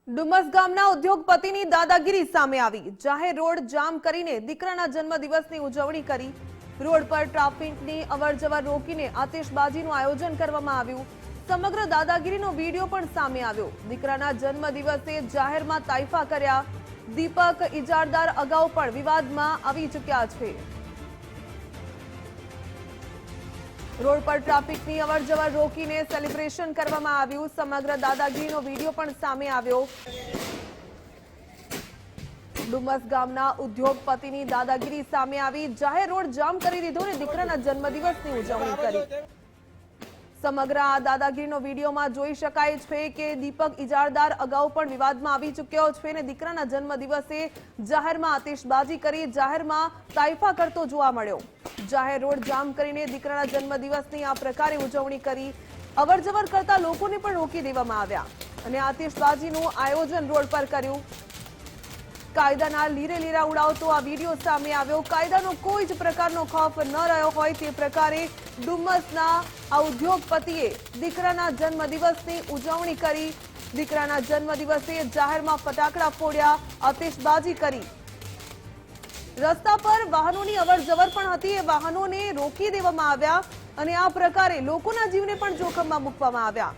ડુમસ ગામના ઉદ્યોગપતિની દાદાગીરી સામે આવી। જાહેર રોડ જામ કરીને દીકરાના જન્મદિવસની ઉજવણી કરી। રોડ પર ટ્રાફિકની અવરજવર રોકીને આતિશબાજીનું આયોજન કરવામાં આવ્યું। સમગ્ર દાદાગીરીનો વીડિયો પણ સામે આવ્યો। દીકરાના જન્મદિવસે જાહેરમાં તાઇફા કર્યા। દીપક ઇજારદાર અગાઉ પણ વિવાદમાં આવી ચૂક્યા છે। रोड पर ट्राफिकनी अवरजवर रोकीने सेलिब्रेशन करवामां आव्युं। समग्र दादागीरीनो वीडियो पण सामे आव्यो। डुमस गामना उद्योगपतिनी दादागीरी सामे आवी। जाहेर रोड जाम करी दीधो ने दीकराना जन्मदिवसनी उजवणी करी। समग्र आ दादागीरीनो वीडियोमां जोई शकाय छे के दीपक इजारदार अगाऊ पण विवादमां आवी चूक्यो छे ने दीकराना जन्मदिवसे जाहेरमां आतिशबाजी करी जाहेरमां ताइफा करतो जोवा मळ्यो। जाहेर रोड जाम करीने दीकराना जन्मदिवसनी आ प्रकारे उजवणी करी। अवरजवर करता लोकोने पण रोकी देवामां आव्या अने आतिशबाजीनुं आयोजन रोड पर कर्युं। कायदाना લીરે લીરા ઉડાવતો આ વિડિયો સામે આવ્યો। કાયદાનો કોઈ જ પ્રકારનો ખોફ ન રહ્યો હોય તે પ્રકારે ડુમસના આ ઉદ્યોગપતિએ દીકરાના જન્મદિવસની ઉજવણી કરી। દીકરાના જન્મદિવસે જાહેરમાં ફટાકડા ફોડ્યા, આતિશબાજી કરી। રસ્તા પર વાહનોની અવરજવર પણ હતી, એ વાહનોને રોકી દેવામાં આવ્યા અને આ પ્રકારે લોકોના જીવને પણ જોખમમાં મૂકવામાં આવ્યા।